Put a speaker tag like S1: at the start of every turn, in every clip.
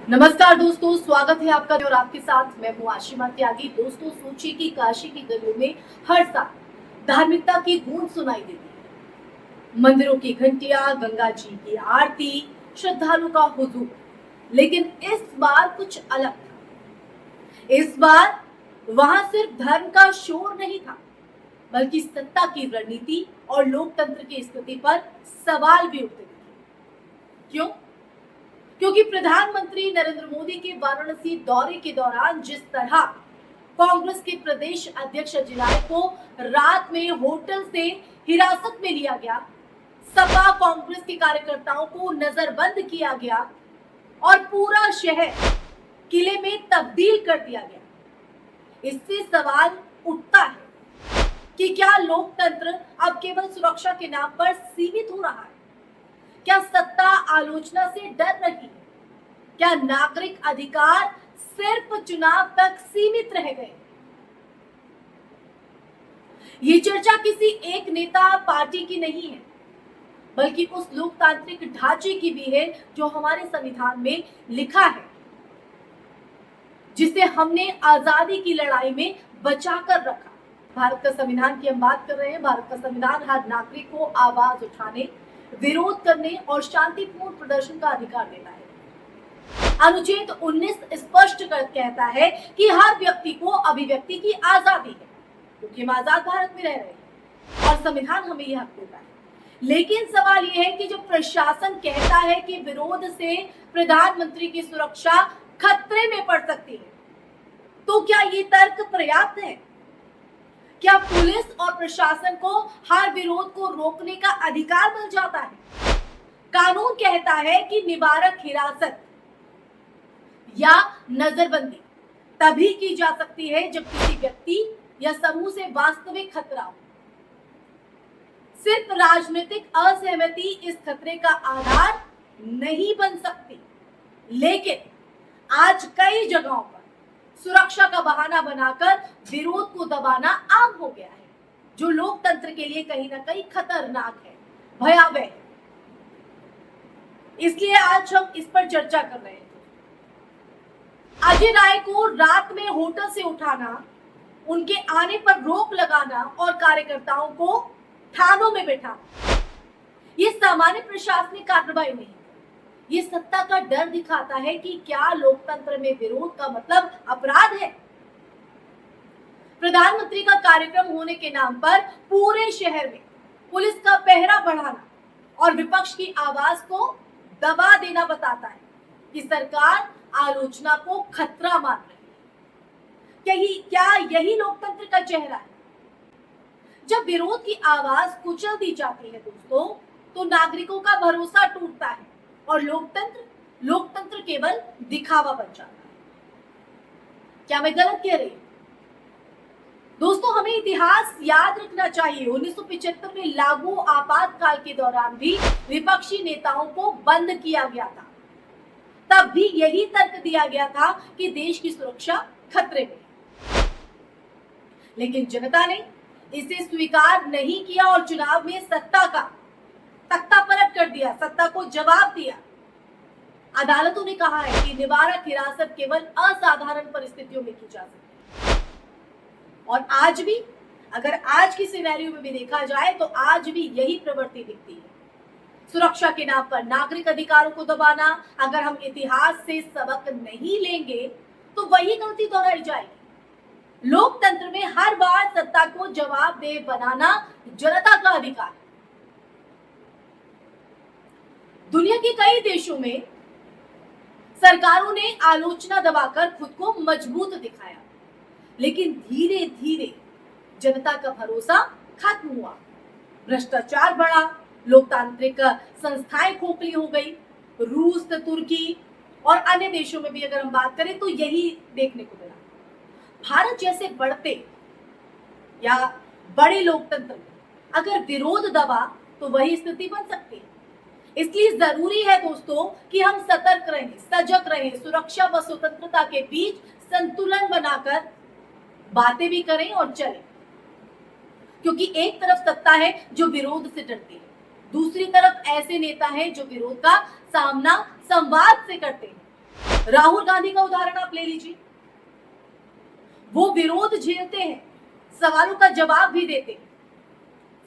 S1: नमस्कार दोस्तों, स्वागत है आपका और आपके साथ मैं हूं आशिमा त्यागी। दोस्तों, सोचिए कि काशी की गलियों में हर साल धार्मिकता की गूंज सुनाई देती है। मंदिरों की घंटियां, गंगा जी की आरती, श्रद्धालु का हुजूम। लेकिन इस बार कुछ अलग था। इस बार वहां सिर्फ धर्म का शोर नहीं था, बल्कि सत्ता की रणनीति और लोकतंत्र की स्थिति पर सवाल भी उठते थे। क्यों? क्योंकि प्रधानमंत्री नरेंद्र मोदी के वाराणसी दौरे के दौरान जिस तरह कांग्रेस के प्रदेश अध्यक्ष अजय राय को रात में होटल से हिरासत में लिया गया, सपा कांग्रेस के कार्यकर्ताओं को नजरबंद किया गया और पूरा शहर किले में तब्दील कर दिया गया, इससे सवाल उठता है कि क्या लोकतंत्र अब केवल सुरक्षा के नाम पर सीमित हो रहा है? क्या सत्ता आलोचना से डर रही है? क्या नागरिक अधिकार सिर्फ चुनाव तक सीमित रह गए? ये चर्चा किसी एक नेता पार्टी की नहीं है, बल्कि उस लोकतांत्रिक ढांचे की भी है जो हमारे संविधान में लिखा है, जिसे हमने आजादी की लड़ाई में बचाकर रखा। भारत का संविधान की हम बात कर रहे हैं। भारत का संविधान हर नागरिक को आवाज उठाने, विरोध करने और शांतिपूर्ण प्रदर्शन का अधिकार देता है। अनुच्छेद 19 स्पष्ट कहता है कि हर व्यक्ति को अभिव्यक्ति की आजादी है, क्योंकि हम आजाद भारत में रह रहे हैं और संविधान हमें यह हक देता है। लेकिन सवाल यह है कि जब प्रशासन कहता है कि विरोध से प्रधानमंत्री की सुरक्षा खतरे में पड़ सकती है, तो क्या ये तर्क पर्याप्त है? क्या पुलिस और प्रशासन को हर विरोध को रोकने का अधिकार मिल जाता है? कानून कहता है कि निवारक हिरासत या नजरबंदी तभी की जा सकती है जब किसी व्यक्ति या समूह से वास्तविक खतरा हो। सिर्फ राजनीतिक असहमति इस खतरे का आधार नहीं बन सकती। लेकिन आज कई जगहों पर सुरक्षा का बहाना बनाकर विरोध को दबाना आम हो गया है, जो लोकतंत्र के लिए कहीं ना कहीं खतरनाक है, भयावह है। इसलिए आज हम इस पर चर्चा कर रहे हैं। अजय राय को रात में होटल से उठाना, उनके आने पर रोक लगाना और कार्यकर्ताओं को थानों में बैठाना, ये सामान्य प्रशासनिक कार्रवाई नहीं, ये सत्ता का डर दिखाता है कि क्या लोकतंत्र में विरोध का मतलब अपराध है। प्रधानमंत्री का कार्यक्रम होने के नाम पर पूरे शहर में पुलिस का पहरा बढ़ाना और विपक्ष की आवाज को दबा देना बताता है कि सरकार आलोचना को खतरा मान रही है। क्या यही लोकतंत्र का चेहरा है? जब विरोध की आवाज कुचल दी जाती है दोस्तों, तो नागरिकों का भरोसा टूटता है और लोकतंत्र केवल दिखावा बन जाता है। क्या मैं गलत कह रही हूं? दोस्तों, हमें इतिहास याद रखना चाहिए। 1975 में लागू आपातकाल के दौरान भी विपक्षी नेताओं को बंद किया गया था। तब भी यही तर्क दिया गया था कि देश की सुरक्षा खतरे में। लेकिन जनता ने इसे स्वीकार नहीं किया और चुनाव में सत्ता का तख्ता पलट कर दिया, सत्ता को जवाब दिया। अदालतों ने कहा है कि निवारक हिरासत केवल असाधारण परिस्थितियों में की जा सकती है। और आज भी, अगर आज की सिनेरियो में भी देखा जाए, तो आज भी यही प्रवृत्ति दिखती है। सुरक्षा के नाम पर नागरिक अधिकारों को दबाना। अगर हम इतिहास से सबक नहीं लेंगे तो वही गलती दोहराई जाएगी। लोकतंत्र में हर बार सत्ता को जवाबदेह बनाना जनता का अधिकार है। दुनिया के कई देशों में सरकारों ने आलोचना दबाकर खुद को मजबूत दिखाया, लेकिन धीरे धीरे जनता का भरोसा खत्म हुआ, भ्रष्टाचार बढ़ा, लोकतांत्रिक संस्थाएं खोखली हो गई। रूस, तुर्की और अन्य देशों में भी अगर हम बात करें तो यही देखने को मिला। भारत जैसे बढ़ते या बड़े लोकतंत्र में अगर विरोध दबा तो वही स्थिति बन सकती है। इसलिए जरूरी है दोस्तों कि हम सतर्क रहें, सजग रहें, सुरक्षा व स्वतंत्रता के बीच संतुलन बनाकर बातें भी करें और चलें। क्योंकि एक तरफ सत्ता है जो विरोध से डरती है, दूसरी तरफ ऐसे नेता हैं जो विरोध का सामना संवाद से करते हैं। राहुल गांधी का उदाहरण आप ले लीजिए, वो विरोध झेलते हैं, सवालों का जवाब भी देते हैं,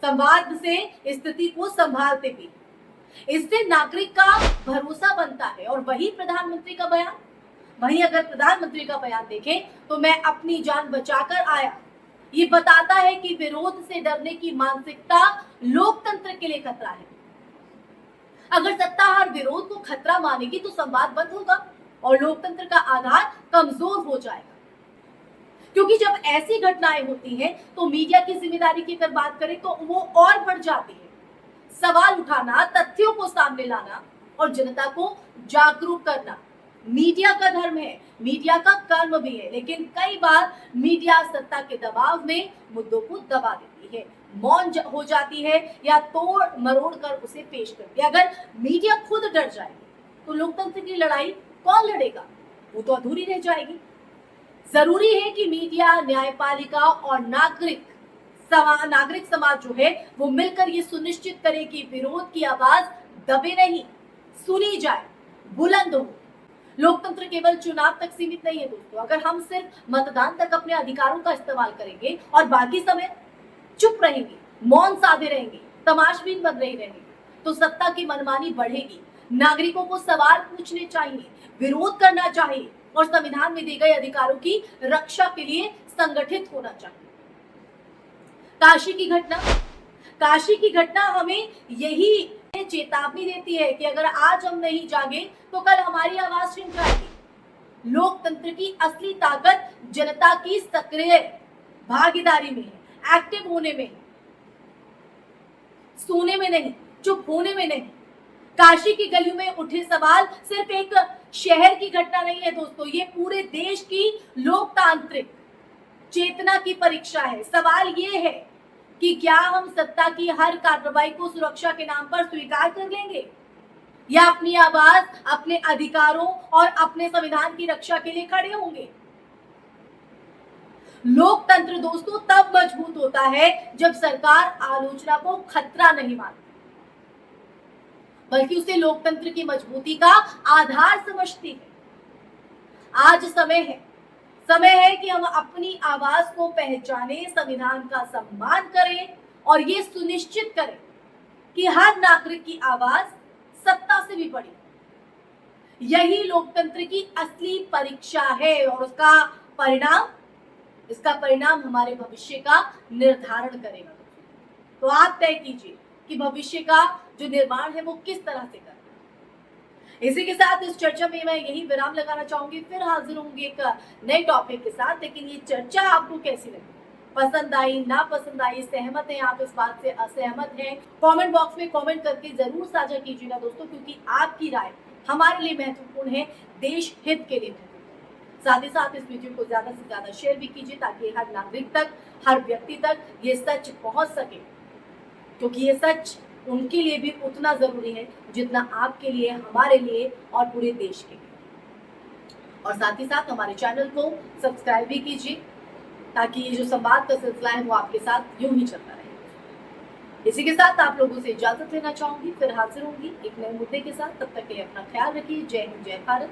S1: संवाद से स्थिति को संभालते भी। इससे नागरिक का भरोसा बनता है। और वही प्रधानमंत्री का बयान, वहीं अगर प्रधानमंत्री का बयान देखें तो मैं अपनी जान बचाकर आया, ये बताता है कि विरोध से डरने की मानसिकता लोकतंत्र के लिए खतरा है। अगर सत्ता हर विरोध को खतरा मानेगी तो संवाद बंद होगा और लोकतंत्र का आधार कमजोर हो जाएगा। क्योंकि जब ऐसी घटनाएं होती हैं तो मीडिया की जिम्मेदारी की अगर बात करें तो वो और बढ़ जाती है। सवाल उठाना, तथ्यों को सामने लाना और जनता को जागरूक करना मीडिया का धर्म है, मीडिया का कर्म भी है। लेकिन कई बार मीडिया सत्ता के दबाव में मुद्दों को दबा देती है, मौन हो जाती है या तोड़ मरोड़ कर उसे पेश करती है। अगर मीडिया खुद डर जाएगी तो लोकतंत्र की लड़ाई कौन लड़ेगा? वो तो अधूरी रह जाएगी। जरूरी है कि मीडिया, न्यायपालिका और नागरिक समाज जो है वो मिलकर ये सुनिश्चित करे कि विरोध की आवाज दबे नहीं, सुनी जाए, बुलंद हो। लोकतंत्र केवल चुनाव तक सीमित नहीं है दोस्तों। अगर हम सिर्फ मतदान तक अपने अधिकारों का इस्तेमाल करेंगे और बाकी समय चुप रहेंगे, मौन साधे रहेंगे, तमाशबीन बन रही रहेंगे, तो सत्ता की मनमानी बढ़ेगी। नागरिकों को सवाल पूछने चाहिए, विरोध करना चाहिए और संविधान में दी गई अधिकारों की रक्षा के लिए संगठित होना चाहिए। काशी की घटना हमें यही चेतावनी देती है कि अगर आज हम नहीं जागे तो कल हमारी आवाज छिन जाएगी। लोकतंत्र की असली ताकत जनता की सक्रिय भागीदारी में है, एक्टिव होने में है, सोने में नहीं, चुप होने में नहीं। काशी की गलियों में उठे सवाल सिर्फ एक शहर की घटना नहीं है दोस्तों, ये पूरे देश की लोकतांत्रिक चेतना की परीक्षा है। सवाल ये है कि क्या हम सत्ता की हर कार्रवाई को सुरक्षा के नाम पर स्वीकार कर लेंगे या अपनी आवाज, अपने अधिकारों और अपने संविधान की रक्षा के लिए खड़े होंगे। लोकतंत्र दोस्तों तब मजबूत होता है जब सरकार आलोचना को खतरा नहीं मानती, बल्कि उसे लोकतंत्र की मजबूती का आधार समझती है। आज समय है कि हम अपनी आवाज को पहचाने, संविधान का सम्मान करें और ये सुनिश्चित करें कि हर नागरिक की आवाज सत्ता से भी बड़ी। यही लोकतंत्र की असली परीक्षा है और इसका परिणाम हमारे भविष्य का निर्धारण करेगा। तो आप तय कीजिए कि भविष्य का जो निर्माण है वो किस तरह से करना है। इसी के साथ इस चर्चा में मैं यही विराम लगाना चाहूंगी। फिर हाजिर होंगी एक नए टॉपिक के साथ। लेकिन ये चर्चा आपको कैसी लगी? पसंद आई, ना पसंद आई, सहमत हैं आप इस बात से, असहमत हैं? कमेंट बॉक्स में कमेंट करके जरूर साझा कीजिएगा दोस्तों, क्योंकि आपकी राय हमारे लिए महत्वपूर्ण है, देश हित के लिए महत्वपूर्ण। साथ ही साथ इस वीडियो को ज्यादा से ज्यादा शेयर भी कीजिए ताकि हर नागरिक तक, हर व्यक्ति तक ये सच पहुंच सके, क्योंकि ये सच उनके लिए भी उतना जरूरी है जितना आपके लिए, हमारे लिए और पूरे देश के लिए। और साथ ही साथ हमारे चैनल को सब्सक्राइब भी कीजिए ताकि ये जो संवाद का सिलसिला है वो आपके साथ यूं ही चलता रहे। इसी के साथ आप लोगों से इजाजत लेना चाहूंगी। फिर हाजिर होंगी एक नए मुद्दे के साथ। तब तक के लिए अपना ख्याल रखिए। जय हिंद, जय भारत।